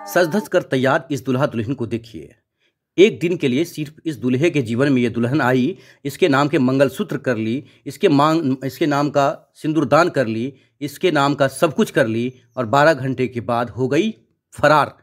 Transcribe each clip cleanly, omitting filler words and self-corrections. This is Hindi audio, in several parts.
सज धज कर तैयार इस दुल्हा दुल्हन को देखिए। एक दिन के लिए सिर्फ इस दूल्हे के जीवन में ये दुल्हन आई, इसके नाम के मंगलसूत्र कर ली, इसके नाम का सिंदूरदान कर ली, इसके नाम का सब कुछ कर ली और 12 घंटे के बाद हो गई फरार।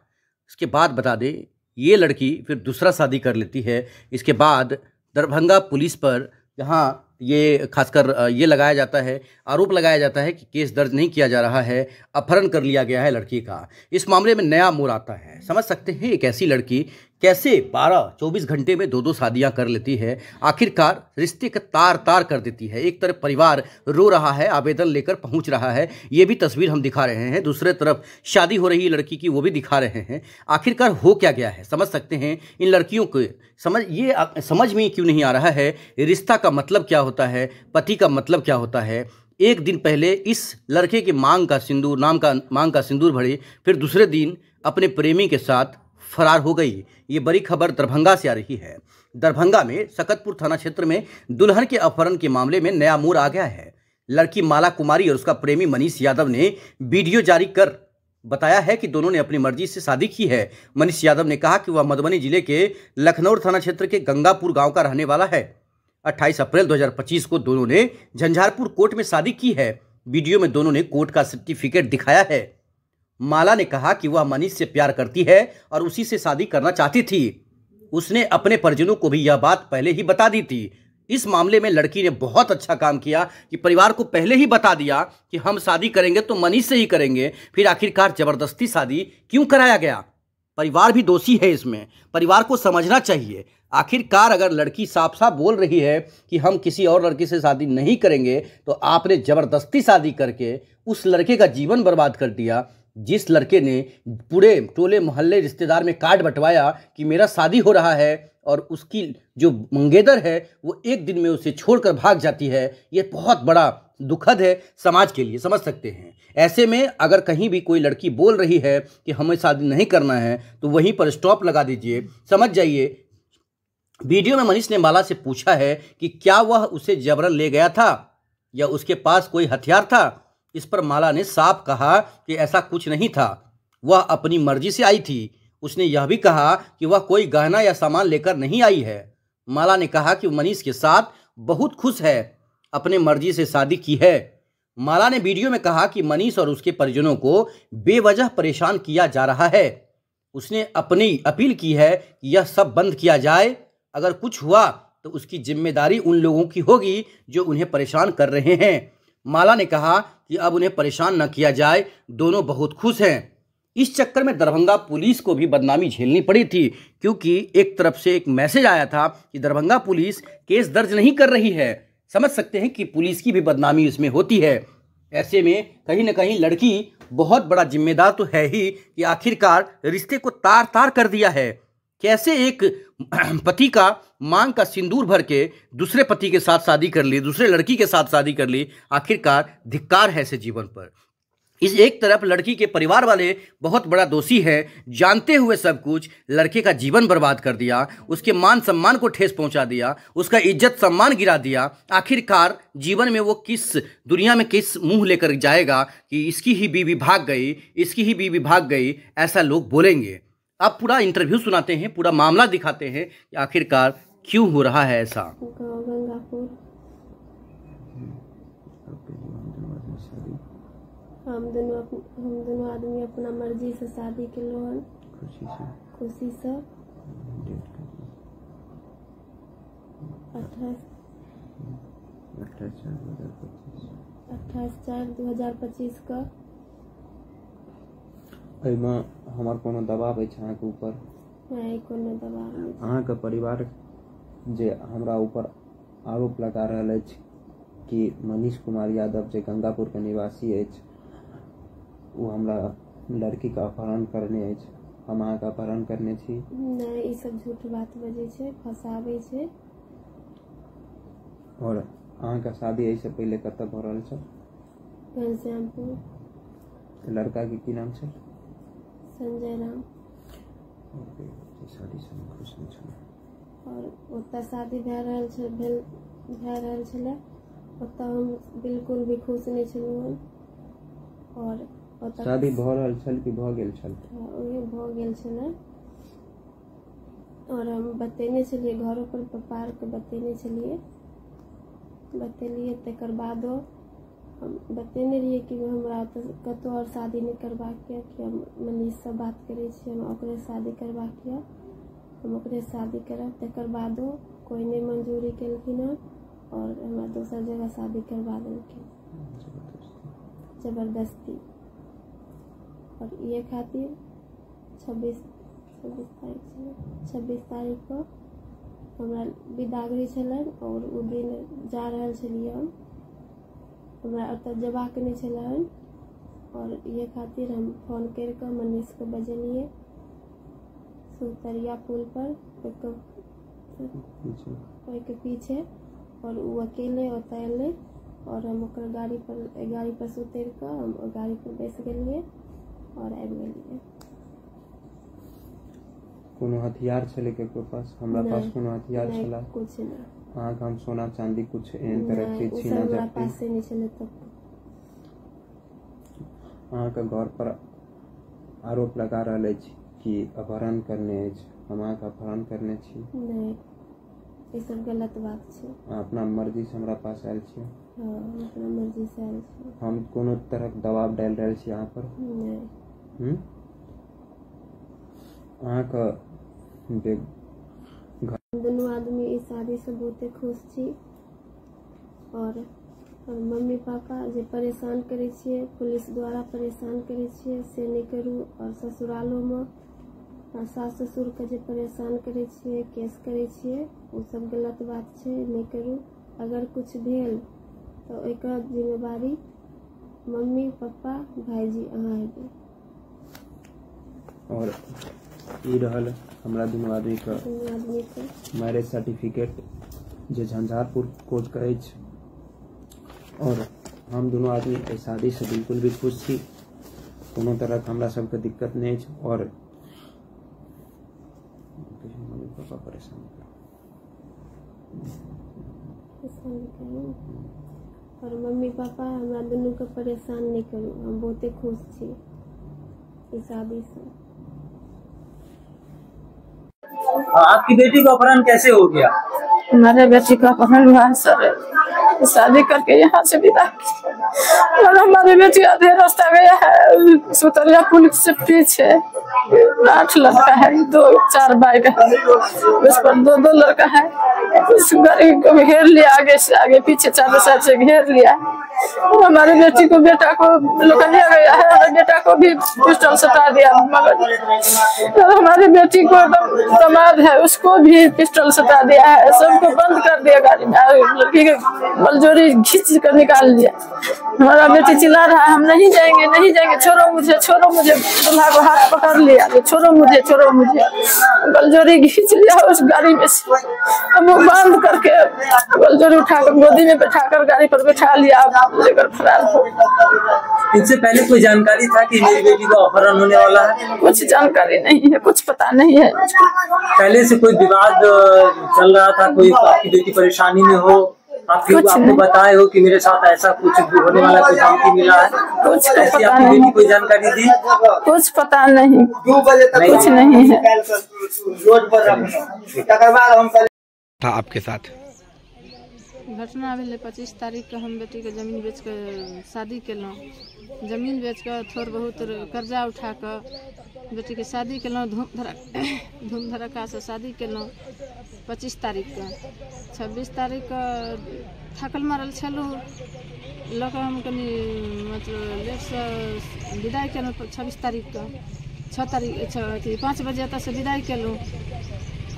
इसके बाद बता दें, ये लड़की फिर दूसरा शादी कर लेती है। इसके बाद दरभंगा पुलिस पर जहाँ ये खासकर ये लगाया जाता है, आरोप लगाया जाता है कि केस दर्ज नहीं किया जा रहा है, अपहरण कर लिया गया है लड़की का। इस मामले में नया मोड़ आता है। समझ सकते हैं एक ऐसी लड़की कैसे 12-24 घंटे में 2-2 शादियां कर लेती है। आखिरकार रिश्ते का तार तार कर देती है। एक तरफ परिवार रो रहा है, आवेदन लेकर पहुंच रहा है, ये भी तस्वीर हम दिखा रहे हैं। दूसरे तरफ शादी हो रही है लड़की की, वो भी दिखा रहे हैं। आखिरकार हो क्या गया है, समझ सकते हैं इन लड़कियों को। समझ में क्यों नहीं आ रहा है रिश्ता का मतलब क्या होता है, पति का मतलब क्या होता है। एक दिन पहले इस लड़के के मांग का सिंदूर भरे, फिर दूसरे दिन अपने प्रेमी के साथ फरार हो गई। ये बड़ी खबर दरभंगा से आ रही है। दरभंगा में सकतपुर थाना क्षेत्र में दुल्हन के अपहरण के मामले में नया मोड़ आ गया है। लड़की माला कुमारी और उसका प्रेमी मनीष यादव ने वीडियो जारी कर बताया है कि दोनों ने अपनी मर्जी से शादी की है। मनीष यादव ने कहा कि वह मधुबनी जिले के लखनऊ थाना क्षेत्र के गंगापुर गांव का रहने वाला है। 28 अप्रैल 2025 को दोनों ने झंझारपुर कोर्ट में शादी की है। वीडियो में दोनों ने कोर्ट का सर्टिफिकेट दिखाया है। माला ने कहा कि वह मनीष से प्यार करती है और उसी से शादी करना चाहती थी। उसने अपने परिजनों को भी यह बात पहले ही बता दी थी। इस मामले में लड़की ने बहुत अच्छा काम किया कि परिवार को पहले ही बता दिया कि हम शादी करेंगे तो मनीष से ही करेंगे। फिर आखिरकार जबरदस्ती शादी क्यों कराया गया? परिवार भी दोषी है इसमें, परिवार को समझना चाहिए। आखिरकार अगर लड़की साफ साफ बोल रही है कि हम किसी और लड़की से शादी नहीं करेंगे, तो आपने जबरदस्ती शादी करके उस लड़के का जीवन बर्बाद कर दिया। जिस लड़के ने पूरे टोले मोहल्ले रिश्तेदार में कार्ड बंटवाया कि मेरा शादी हो रहा है और उसकी जो मंगेतर है वो एक दिन में उसे छोड़कर भाग जाती है, ये बहुत बड़ा दुखद है समाज के लिए, समझ सकते हैं। ऐसे में अगर कहीं भी कोई लड़की बोल रही है कि हमें शादी नहीं करना है, तो वहीं पर स्टॉप लगा दीजिए, समझ जाइए। वीडियो में मनीष ने माला से पूछा है कि क्या वह उसे जबरन ले गया था या उसके पास कोई हथियार था। इस पर माला ने साफ कहा कि ऐसा कुछ नहीं था, वह अपनी मर्जी से आई थी। उसने यह भी कहा कि वह कोई गहना या सामान लेकर नहीं आई है। माला ने कहा कि मनीष के साथ बहुत खुश है, अपने मर्जी से शादी की है। माला ने वीडियो में कहा कि मनीष और उसके परिजनों को बेवजह परेशान किया जा रहा है। उसने अपनी अपील की है कि यह सब बंद किया जाए। अगर कुछ हुआ तो उसकी जिम्मेदारी उन लोगों की होगी जो उन्हें परेशान कर रहे हैं। माला ने कहा कि अब उन्हें परेशान न किया जाए, दोनों बहुत खुश हैं। इस चक्कर में दरभंगा पुलिस को भी बदनामी झेलनी पड़ी थी, क्योंकि एक तरफ से एक मैसेज आया था कि दरभंगा पुलिस केस दर्ज नहीं कर रही है। समझ सकते हैं कि पुलिस की भी बदनामी इसमें होती है। ऐसे में कहीं ना कहीं लड़की बहुत बड़ा जिम्मेदार तो है ही कि आखिरकार रिश्ते को तार तार कर दिया है। कैसे एक पति का मांग का सिंदूर भर के दूसरे पति के साथ शादी कर ली, दूसरे लड़की के साथ शादी कर ली। आखिरकार धिक्कार है ऐसे जीवन पर। इस एक तरफ लड़की के परिवार वाले बहुत बड़ा दोषी है, जानते हुए सब कुछ लड़के का जीवन बर्बाद कर दिया, उसके मान सम्मान को ठेस पहुंचा दिया, उसका इज्जत सम्मान गिरा दिया। आखिरकार जीवन में वो किस दुनिया में किस मुंह लेकर जाएगा कि इसकी ही बीवी भाग गई, इसकी ही बीवी भाग गई, ऐसा लोग बोलेंगे। अब पूरा इंटरव्यू सुनाते हैं, पूरा मामला दिखाते हैं कि आखिरकार क्यों हो रहा है ऐसा। हम दोनों आदमी अपना मर्जी से शादी के लोन खुशी से 28/4/2025 का। एहिमे हमर कोनो दबाव अछि अहाँके ऊपर? नहीं, कोनो दबाव नहीं। अहाँके परिवार जे हमरा ऊपर आरोप लगा रहल अछि कि मनीष कुमार यादव जे गंगापुर के निवासी अछि, वो हमरा लड़की का अपहरण करने अछि। हम अहाँके अपहरण करने छी? नहीं, ई सब झूठ बात बजे छै, फसाबै छै। और अहाँके शादी एहिसँ पहिले कतऽ भऽ रहल छै? घनश्यामपुर। लड़का के की नाम छै? संजय राम। शादी से खुश नहीं छल और ओतऽ शादी भए रहल छै, भेल भए रहल छलै ओतऽ हम बिल्कुल भी खुश नहीं छलहुँ और ओतऽ शादी भऽ रहल छल कि भऽ गेल छल? ओहे भऽ गेल छलै और हम बतेने छलिए घरों पर पप्पा के बतेने छलिए बतेलिए तकर बादो हम बतेने रहिए कि हमरा कतौ और शादी नहीं करबाक यऽ कि हम मनीष से बात करै छी हम ओकरे शादी करबाक यऽ हम ओकरे शादी करब तकर बादो कोई नहीं मंजूरी केलखिन हँ और हमरा दोसर जगह शादी करवा देलखिन जबरदस्ती और ये खातिर 26 तारीख को हमरा विदागरी छलन और ओ दिन जा रहल छलिए हमरा ओतऽ जेबाक नहीं छलन और ये खातिर हम फोन करके मनीष को बजेलिए सुतरिया पुल पर ओहि के पीछे और वो अकेले ओतऽ एले और हम ओकर गाड़ी पर से उतर के हम गाड़ी पर बैस गेलिए और आबि गेलिए। कोनो हथियार छले केकरो पास? हमरा पास कोनो हथियार छला? कुछ नहीं। अहाँ के हम सोना चांदी कुछ एहन तरह के छीना हमरा पास से नहीं छले तब। अहाँ के घर पर आरोप लगा रहल अछि कि अपहरण करने अछि, हम अहाँ के अपहरण करने छी? नहीं, ये सब गलत बात छै। अहाँ अपना मर्जी से हमरा पास आयल छियै? हाँ, अपना मर्जी से आयल छी। हम कोनो तरह के दबाव डाल रहल छी अहाँ पर? नहीं। अहाँ के दोनों आदमी इस शादी से बहुते खुश छी और मम्मी पापा जे परेशान करे छिए पुलिस द्वारा परेशान करे छिए से नहीं करू और ससुरालों में सास ससुर के जे परेशान करे छिए केस करे छिए वो सब गलत बात छै नहीं करू। अगर कुछ भेल तो एकर जिम्मेवारी मम्मी पापा भाईजी अहाँ हेबै। और ई रहल हमरा दुनू आदमी के मैरिज सर्टिफिकेट जे झंझारपुर कोर्ट के अछि और हम दोनों आदमी एहि शादी से बिल्कुल भी खुश छी, कोनो तरह के हमरा सबके दिक्कत नहीं अछि और मम्मी पापा परेशान और मम्मी पापा हमरा दोनों के परेशान नहीं करू, हम बहुते खुश छी इस शादी से। आपकी बेटी का अपहरण कैसे हो गया? हमारे बेटी का अपहरण हुआ है सर, शादी करके यहाँ से विदा किया और हमारी बेटी आधे रास्ता गया है सुतरिया पुल से पीछे 8 लड़का है, 2-4 बाइक है, उस पर 2 लड़का है, उस गाड़ी को घेर लिया आगे से आगे पीछे चारों साइड से घेर लिया और हमारी बेटी को बेटा को लोग लिया गया है और बेटा को भी पिस्टल सटा दिया मगर और हमारी बेटी को दामाद है उसको भी पिस्टल सटा दिया है, सबको बंद कर दिया गाड़ी में, लड़की के बलजोरी खींच कर निकाल दिया। हमारा बेटी चिल्ला रहा है हम नहीं जाएंगे नहीं जाएंगे, छोड़ो मुझे दूल्हा को हाथ पकड़ लिया छोड़ो मुझे बलजोरी खींच लिया उस गाड़ी में से, हम वो बंद करके बलजोरी उठाकर गोदी में बैठाकर गाड़ी पर बैठा लिया लेकर फरार हो। इनसे पहले कोई जानकारी था कि मेरी बेटी को अपहरण होने वाला है? कुछ जानकारी नहीं है, कुछ पता नहीं है। पहले से कोई विवाद चल रहा था, कोई आपकी बेटी परेशानी में हो, आपको बताए हो कि मेरे साथ ऐसा कुछ होने वाला कोई धमकी मिला है? कुछ ऐसी आपकी बेटी कोई जानकारी दी? कुछ पता नहीं, कुछ नहीं है। था आपके साथ घटना भेलै 25 तारीख के हम बेटी के जमीन बेच के शादी केलहुँ, जमीन बेच के थोड़ बहुत कर्जा उठा के बेटी के शादी केलहुँ, धूम धड़क्का से शादी केलहुँ 25 तारीख के। 26 तारीख के थकल मारल छलहुँ लऽ कऽ हम कनि मतलब लेट से विदाई केलहुँ 26 तारीख के 5 बजे एतऽ से विदाई केलहुँ।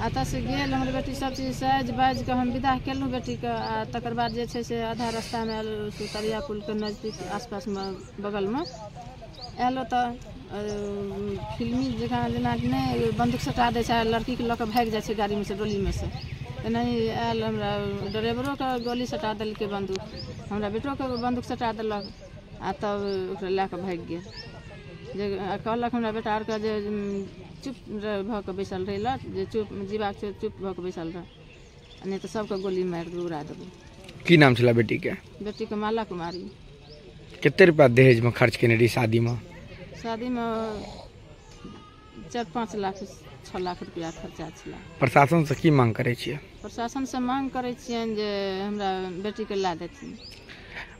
एतऽ से गेल हमर बेटी सब चीज साजि बाजि के हम विदा केलहुँ बेटी के आ तकर बाद जे छै से आधा रास्ता में आयल सुतरिया पुल के नजदीक आसपास में बगल में आयल तऽ फिल्मी जगह जेना नहीं बंदूक सटा दै छै लड़की के लऽ कऽ भागि जाइ छै गाड़ी में से डोली में से, नहीं आयल हमरा ड्राइवरो के गोली सटा देलकै बंदूक, हमरा बेटो के बंदूक सटा देलक आ तब ओकरा लए कऽ भागि गेल। जे कहलक हमरा बेटा आर के जे चुप भऽ कऽ बैसल रहै जे चुप जीवा चुप भऽ कऽ बैसल रह नहीं तो सबके गोली मार दे उड़ा देबो। की नाम छला बेटी के? बेटी के माला कुमारी। कितने रुपया दहेज में खर्च केने रही शादी में? शादी में 4-5 लाख 6 लाख रुपया खर्चा छला। प्रशासन से की मांग करे छियै? प्रशासन से मांग करे छियन जे हमरा बेटी के ला देथिन।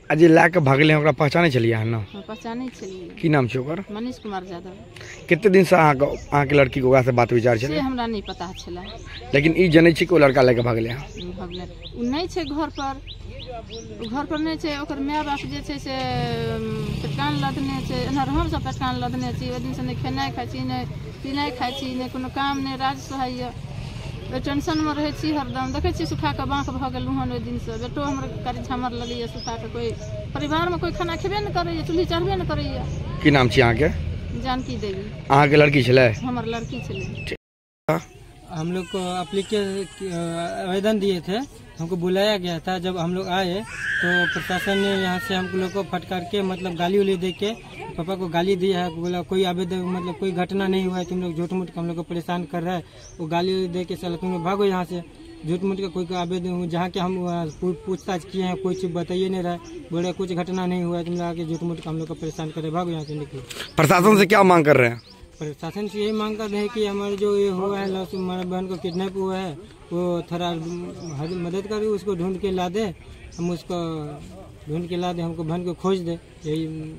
आज ला के भागले ओकरा पहचाने छलिए है ना? पहचाने छलिए। की नाम छै ओकर? मनीष कुमार यादव। कितने दिन से अहाँ के लड़की के ओकरा से बात विचार छले? से हमरा नहीं पता छला, लेकिन ई जनै छी कि ओ लड़का लेके भागले हैं। भागले उ नहीं छै घर पर, घर पर नहीं छै। ओकर माय बाप जे छै से पेटकान लदने छै, एनहर हम सब पेटकान लदने छी। ओ दिन से नहीं खेनाइ खाइ छी, नहीं पीनाइ खाइ छी, नहीं कोनो काम, नहीं राज सोहाइया। ओहि टेंशन में रहे छी हरदम। देखे छी सुखा के बाँख भऽ गेल हन ओहि दिन से। बेटो हमर कारी झामर लगैया सुखा के। कोई परिवार में कोई खाना खेबे न करैया, चूल्ही चढ़बे न करैया। की नाम छी अहाँ के? जानकी देवी। अहाँ के लड़की छले? हमर लड़की छले। हम लोग को आवेदन दिए थे, हमको बुलाया गया था। जब हम लोग आए तो प्रशासन ने यहाँ से हम लोग को फटकार के मतलब गाली उली दे के पापा को गाली दिया है। बोला कोई आवेदन मतलब कोई घटना नहीं हुआ है, तुम लोग झूठ मूठ हम लोग को परेशान कर रहा है। वो गाली दे के चलो तुम लोग भागो यहाँ से। झूठ मूठ का कोई आवेदन जहाँ के हम पूछताछ किए हैं कोई चीज बताइए नहीं रहा। बोले कुछ घटना नहीं हुआ है, तुम लोग आके झूठ मूठ हम लोग को परेशान कर रहे, भागो यहाँ से निकलो। प्रशासन से क्या मांग कर रहे हैं? प्रशासन से यही मांग कर रहे हैं कि हमारे जो ये हुआ है लॉस, हमारे बहन को किडनैप हुआ है, वो थोड़ा मदद करे, उसको ढूंढ के ला दे। हम उसको ढूंढ के ला दे, हमको बहन को खोज दे। यही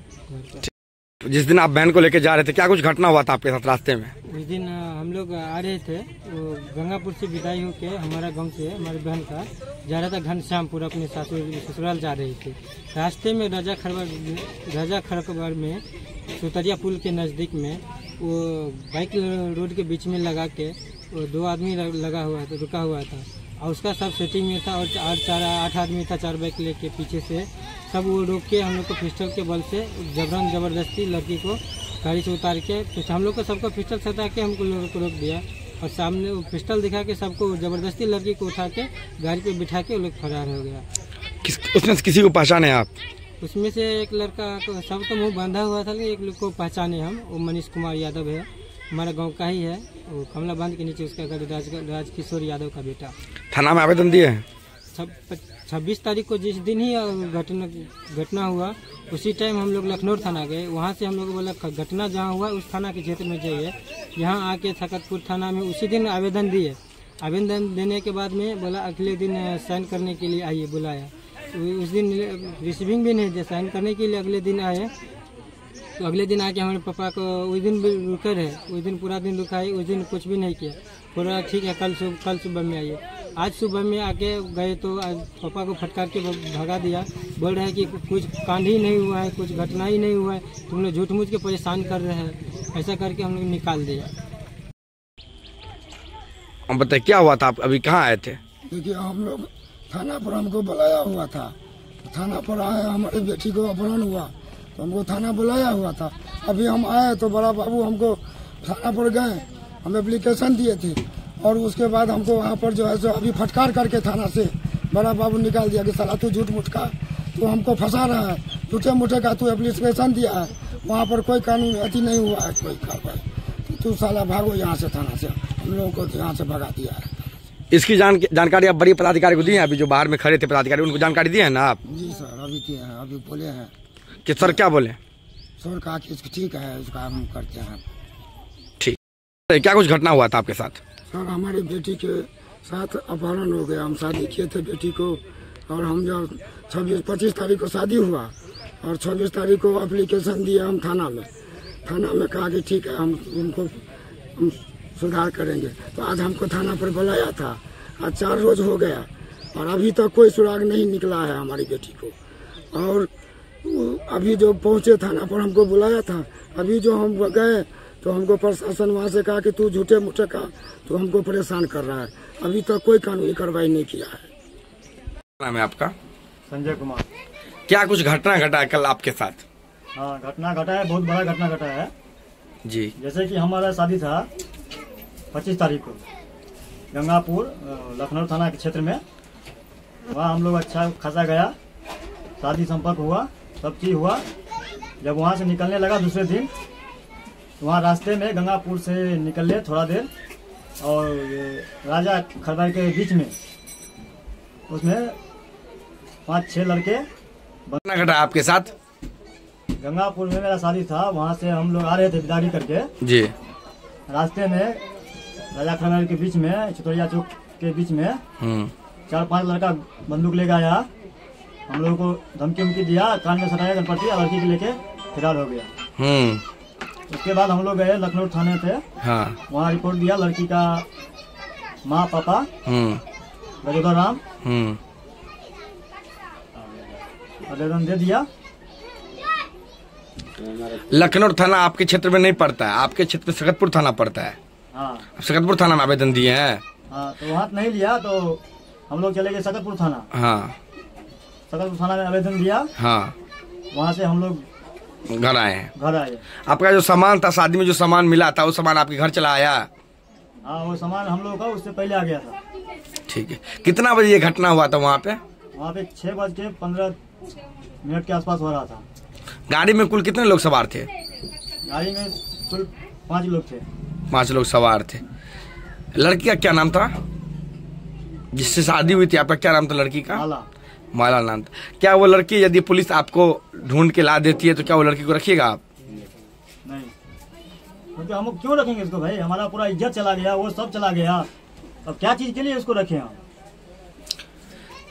जिस दिन आप बहन को लेके जा रहे थे क्या कुछ घटना हुआ था आपके साथ रास्ते में? उस दिन हम लोग आ रहे थे, वो गंगापुर से विदाई होके हमारा गांव से हमारी बहन का जा रहा था घनश्यामपुर, अपने ससुराल जा रही थी। रास्ते में राजा खड़कबर में सुतरिया पुल के नज़दीक में वो बाइक रोड के बीच में लगा के वो 2 आदमी लगा हुआ था, रुका हुआ था। और उसका सब सेटिंग में था और 8 आदमी था, 4 बाइक लेके पीछे से सब वो रोक के हम लोग को पिस्टल के बल से जबरदस्ती लड़की को गाड़ी से उतार के हम लोग को सबको पिस्टल सटा के हमको लोगों को रोक दिया। और सामने वो पिस्टल दिखा के सबको जबरदस्ती लड़की को उठा के गाड़ी पे बिठा के वो लोग फरार हो गया। उसमें से किसी को पहचाने आप? उसमें से एक लड़का को सब तो मुँह बांधा हुआ था, लेकिन एक लोग को पहचाने हम। वो मनीष कुमार यादव है, हमारा गांव का ही है। वो कमला बांध के नीचे उसका घर राजकिशोर यादव का बेटा। थाना में आवेदन दिए हैं? 26 तारीख को जिस दिन ही घटना हुआ उसी टाइम हम लोग लखनऊ थाना गए। वहाँ से हम लोग बोला घटना जहाँ हुआ उस थाना के क्षेत्र में जाइए। यहाँ आके सकतपुर थाना में उसी दिन आवेदन दिए। आवेदन देने के बाद में बोला अगले दिन साइन करने के लिए आइए, बुलाया। उस दिन रिसीविंग भी नहीं दिया, साइन करने के लिए अगले दिन आए। तो अगले दिन आके हमारे पापा को उस दिन भी रुके रहे, उस दिन पूरा दिन रुकाई, उस दिन कुछ भी नहीं किया। बोला ठीक है कल सुबह में आइए। आज सुबह में आके गए तो आज पापा को फटकार के भगा दिया। बोल रहे हैं कि कुछ कांड ही नहीं हुआ है, कुछ घटना ही नहीं हुआ है, तुम लोग झूठ मूठ के परेशान कर रहे हैं। ऐसा करके हम लोग निकाल दिया। हम बताइए क्या हुआ था, आप अभी कहाँ आए थे? देखिए हम लोग थाना पर हमको बुलाया हुआ था, थाना पर आए, हमारी बेटी को अपहरण हुआ तो हमको थाना बुलाया हुआ था। अभी हम आए तो बड़ा बाबू हमको थाना पर गए, हम एप्लीकेशन दिए थे और उसके बाद हमको वहाँ पर जो है सो अभी फटकार करके थाना से बड़ा बाबू निकाल दिया कि साला तू झूठ मूठ का तो हमको फंसा रहा है, झूठे मूठे का तू एप्लीकेशन दिया है, वहाँ पर कोई कानून अति नहीं हुआ है, कोई कार्रवाई, तू साला भागो यहाँ से थाना से। हम लोगों को यहाँ से भगा दिया है। इसकी जानकारी आप बड़ी पदाधिकारी को दी है? अभी जो बाहर में खड़े थे पदाधिकारी उनको जानकारी दी है ना आप? जी सर अभी दिए हैं, अभी बोले हैं कि सर क्या बोले? सर कहा कि ठीक है उसका हम करते हैं। ठीक, क्या कुछ घटना हुआ था आपके साथ? सर हमारी बेटी के साथ अपहरण हो गया। हम शादी किए थे बेटी को और हम जब 25 तारीख को शादी हुआ और 26 तारीख को एप्लीकेशन दिया हम थाना में कहा कि ठीक है हम उनको सुधार करेंगे। तो आज हमको थाना पर बुलाया था, आज 4 रोज हो गया और अभी तक कोई सुराग नहीं निकला है हमारी बेटी को। और अभी जो पहुंचे थाना पर हमको बुलाया था, अभी जो हम गए तो हमको प्रशासन वहाँ से कहा कि तू झूठे मूठे का तो हमको परेशान कर रहा है। अभी तक कोई कानूनी कार्रवाई नहीं किया है। नाम है आपका? संजय कुमार। क्या कुछ घटना घटा है कल आपके साथ? हाँ घटना घटा है, बहुत बड़ा घटना घटा है जी। जैसे कि हमारा शादी था 25 तारीख को गंगापुर लखनऊ थाना के क्षेत्र में। वहाँ हम लोग अच्छा खासा गया, शादी संपर्क हुआ, सब चीज हुआ। जब वहाँ से निकलने लगा दूसरे दिन, वहाँ रास्ते में गंगापुर से निकले थोड़ा देर और राजा खरबर के बीच में उसमें 5-6 लड़के। घटना घटा आपके साथ? गंगापुर में मेरा शादी था, वहाँ से हम लोग आ रहे थे बिदारी करके जी। रास्ते में राजा खनर के बीच में, चितौड़िया चौक के बीच में 4-5 लड़का बंदूक लेके आया, हम लोगों को धमकी उमकी दिया, कान में सटाया गणपति, लड़की को लेके फरार हो गया। उसके बाद हम लोग गए लखनऊ थाने पे। हाँ। वहाँ रिपोर्ट दिया, लड़की का माँ पापा गजोदर राम आवेदन दे दिया। लखनऊ थाना आपके क्षेत्र में नहीं पड़ता है, आपके क्षेत्र में सकतपुर थाना पड़ता है। हाँ। सकतपुर थाना में आवेदन दिए हैं। हाँ, तो वहाँ नहीं लिया तो हम लोग चले गए सकतपुर थाना। हाँ। सकतपुर थाना में आवेदन दिया। हाँ। वहाँ से हम लोग घर आए हैं। घर आए। आपका जो सामान था, शादी में जो सामान मिला था, वो सामान आपके घर चला आया? हाँ, वो सामान हम लोगों का उससे पहले आ गया था। ठीक है। कितना बजे ये घटना हुआ था वहाँ पे? वहाँ पे 6:15 के आसपास हो रहा था। गाड़ी में कुल कितने लोग सवार थे? गाड़ी में कुल 5 लोग थे। 5 लोग सवार थे। लड़की का क्या नाम था जिससे शादी हुई थी? आपका क्या नाम था लड़की का? माला नाम था। क्या वो लड़की, यदि पुलिस आपको ढूंढ के ला देती है तो क्या वो लड़की को रखिएगा आप? नहीं, क्योंकि हम क्यों रखेंगे इसको भाई, हमारा पूरा इज्जत चला गया, वो सब चला गया, अब क्या चीज के लिए इसको रखे हम?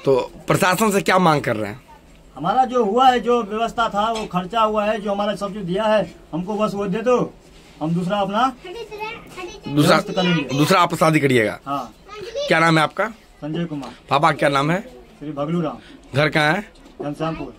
तो प्रशासन से क्या मांग कर रहे हैं? हमारा जो हुआ है, जो व्यवस्था था, वो खर्चा हुआ है, जो हमारा सब जो दिया है हमको बस वो दे दो, हम दूसरा अपना दूसरा आप शादी करिएगा। हाँ। क्या नाम है आपका? संजय कुमार। पापा क्या नाम है? श्री भगलू राम। घर कहाँ है? घनश्यामपुर।